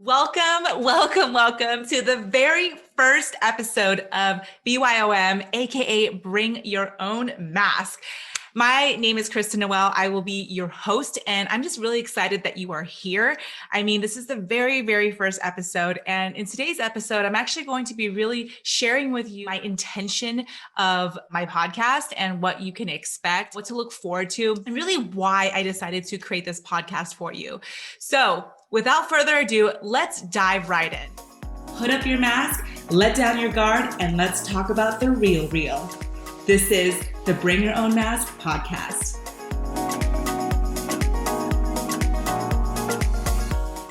Welcome to the very first episode of BYOM, aka Bring Your Own Mask. My name is Kristen Noelle. I will be your host, and I'm just really excited that you are here. I mean, this is the very first episode, and in today's episode, I'm actually going to be really sharing with you my intention of my podcast and what you can expect, what to look forward to, and really why I decided to create this podcast for you. So, without further ado, let's dive right in. Put up your mask, let down your guard, and let's talk about the real. This is the Bring Your Own Mask podcast.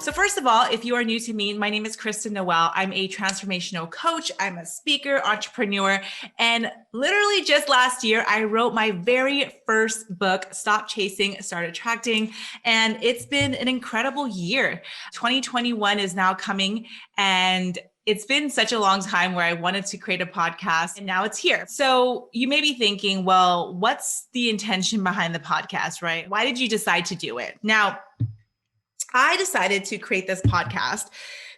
So first of all, if you are new to me, my name is Kristen Noelle. I'm a transformational coach. I'm a speaker, entrepreneur, and literally just last year, I wrote my very first book, Stop Chasing, Start Attracting, and it's been an incredible year. 2021 is now coming, and it's been such a long time where I wanted to create a podcast, and now it's here. So you may be thinking, well, what's the intention behind the podcast, right? Why did you decide to do it? Now, I decided to create this podcast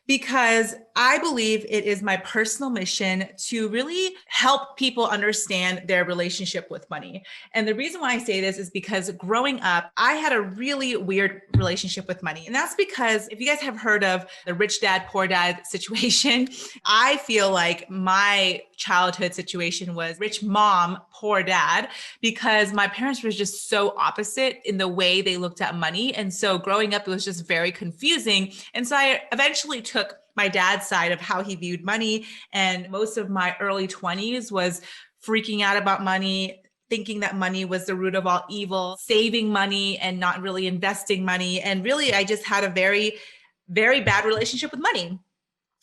because I believe it is my personal mission to really help people understand their relationship with money. And the reason why I say this is because growing up, I had a really weird relationship with money. And that's because if you guys have heard of the rich dad, poor dad situation, I feel like my childhood situation was rich mom, poor dad, because my parents were just so opposite in the way they looked at money. And so growing up, it was just very confusing. And so I eventually took my dad's side of how he viewed money. And most of my early 20s was freaking out about money, thinking that money was the root of all evil, saving money and not really investing money. And really, I just had a very bad relationship with money.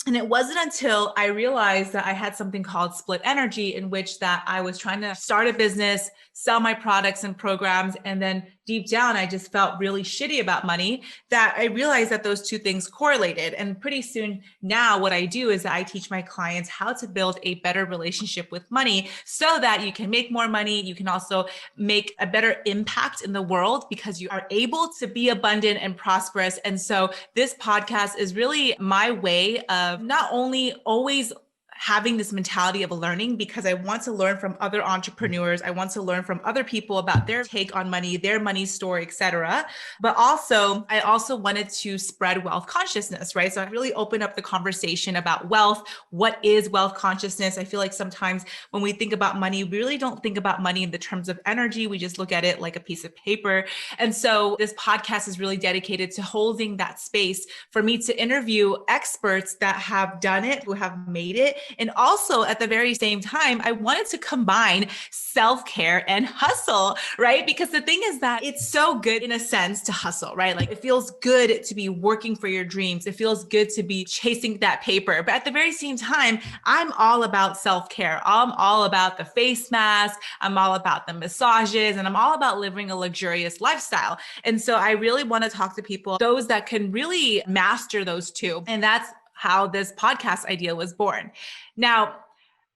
And it wasn't until I realized that I had something called split energy, in which that I was trying to start a business, sell my products and programs. And then deep down, I just felt really shitty about money, that I realized that those two things correlated. And pretty soon now what I do is that I teach my clients how to build a better relationship with money so that you can make more money. You can also make a better impact in the world because you are able to be abundant and prosperous. And so this podcast is really my way of not only always having this mentality of learning, because I want to learn from other entrepreneurs. I want to learn from other people about their take on money, their money story, etc. But also, I also wanted to spread wealth consciousness, right? So I really open up the conversation about wealth. What is wealth consciousness? I feel like sometimes when we think about money, we really don't think about money in the terms of energy. We just look at it like a piece of paper. And so this podcast is really dedicated to holding that space for me to interview experts that have done it, who have made it. And also at the very same time, I wanted to combine self-care and hustle, right? Because the thing is that it's so good in a sense to hustle, right? Like it feels good to be working for your dreams. It feels good to be chasing that paper. But at the very same time, I'm all about self-care. I'm all about the face mask. I'm all about the massages, and I'm all about living a luxurious lifestyle. And so I really want to talk to people, those that can really master those two. And that's how this podcast idea was born. Now,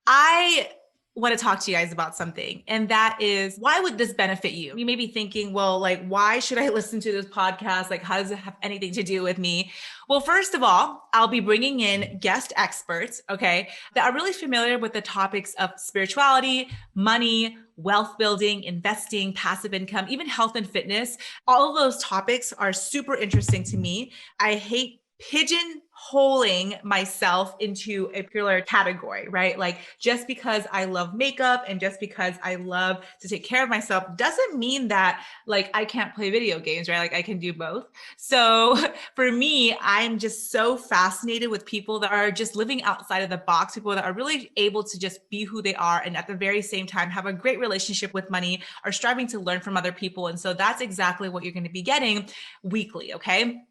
I want to talk to you guys about something, and that is, why would this benefit you? You may be thinking, well, like, why should I listen to this podcast? Like, how does it have anything to do with me? Well, first of all, I'll be bringing in guest experts, okay, that are really familiar with the topics of spirituality, money, wealth building, investing, passive income, even health and fitness. All of those topics are super interesting to me. I hate pigeonholing myself into a particular category, right? Like just because I love makeup and just because I love to take care of myself doesn't mean that like I can't play video games, right? Like I can do both. So for me, I'm just so fascinated with people that are just living outside of the box, people that are really able to just be who they are and at the very same time have a great relationship with money, are striving to learn from other people. And so that's exactly what you're going to be getting weekly, okay?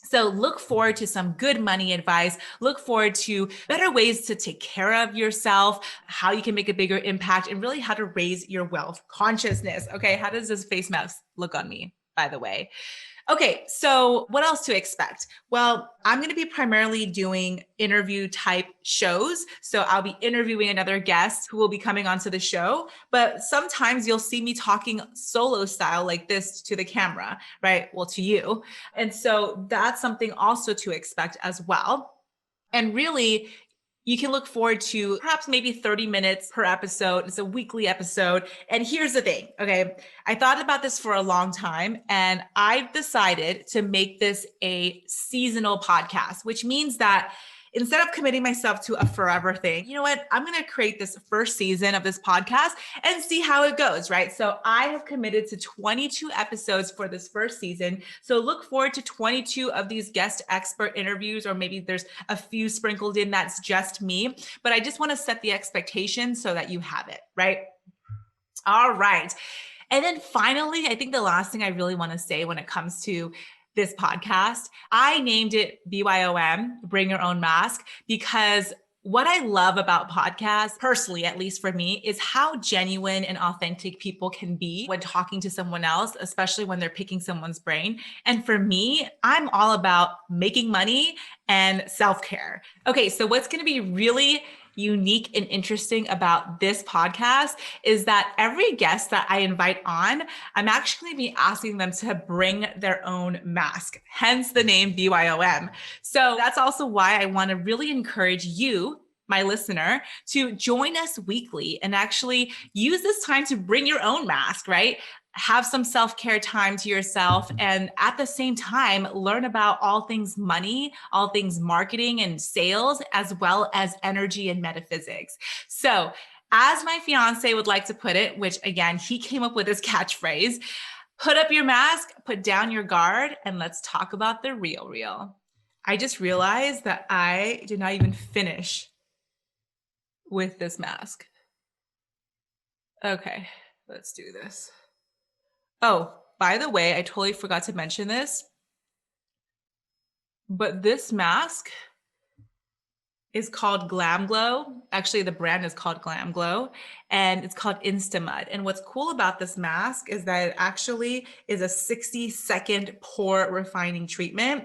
So look forward to some good money advice. Look forward to better ways to take care of yourself, how you can make a bigger impact, and really how to raise your wealth consciousness. Okay, how does this face mask look on me, by the way? Okay, so what else to expect? Well, I'm going to be primarily doing interview type shows. So I'll be interviewing another guest who will be coming onto the show. But sometimes you'll see me talking solo style like this to the camera, right? Well, to you. And so that's something also to expect as well. And really, you can look forward to perhaps maybe 30 minutes per episode. It's a weekly episode. And here's the thing, okay? I thought about this for a long time and I've decided to make this a seasonal podcast, which means that instead of committing myself to a forever thing, you know what? I'm going to create this first season of this podcast and see how it goes, right? So I have committed to 22 episodes for this first season. So look forward to 22 of these guest expert interviews, or maybe there's a few sprinkled in that's just me. But I just want to set the expectation so that you have it, right? All right. And then finally, I think the last thing I really want to say when it comes to this podcast, I named it BYOM, Bring Your Own Mask, because what I love about podcasts, personally, at least for me, is how genuine and authentic people can be when talking to someone else, especially when they're picking someone's brain. And for me, I'm all about making money and self-care. Okay, so what's going to be really unique and interesting about this podcast is that every guest that I invite on, I'm actually be asking them to bring their own mask, hence the name BYOM. So that's also why I want to really encourage you, my listener, to join us weekly and actually use this time to bring your own mask, right? Have some self-care time to yourself, and at the same time, learn about all things money, all things marketing and sales, as well as energy and metaphysics. So as my fiance would like to put it, which again, he came up with this catchphrase, put up your mask, put down your guard, and let's talk about the real. I just realized that I did not even finish with this mask. Okay, let's do this. Oh, by the way, I totally forgot to mention this, but this mask is called Glam Glow. Actually, the brand is called Glam Glow, and it's called Instamud. And what's cool about this mask is that it actually is a 60-second pore refining treatment.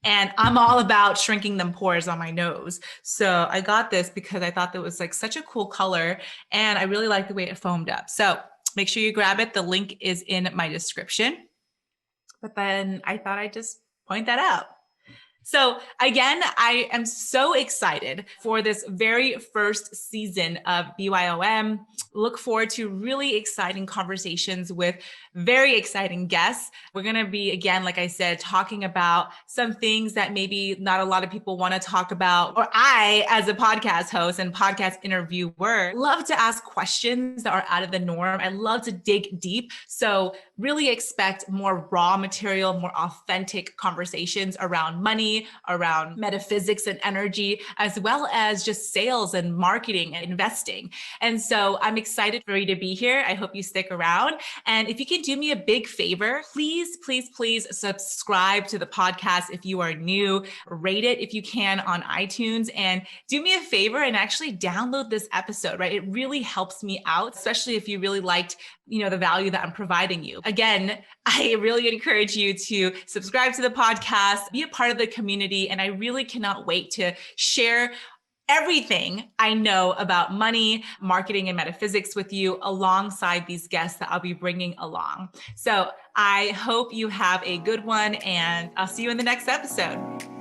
And I'm all about shrinking them pores on my nose. So I got this because I thought that was like such a cool color, and I really like the way it foamed up. So make sure you grab it. The link is in my description. But then I thought I'd just point that out. So again, I am so excited for this very first season of BYOM. Look forward to really exciting conversations with very exciting guests. We're going to be, again, like I said, talking about some things that maybe not a lot of people want to talk about, or I, as a podcast host and podcast interviewer, love to ask questions that are out of the norm. I love to dig deep. So really expect more raw material, more authentic conversations around money, around metaphysics and energy, as well as just sales and marketing and investing. And so I'm excited for you to be here. I hope you stick around. And if you can do me a big favor, please subscribe to the podcast if you are new, rate it if you can on iTunes, and do me a favor and actually download this episode, right? It really helps me out, especially if you really liked, the value that I'm providing you. Again, I really encourage you to subscribe to the podcast, be a part of the community, and I really cannot wait to share everything I know about money, marketing, and metaphysics with you alongside these guests that I'll be bringing along. So I hope you have a good one, and I'll see you in the next episode.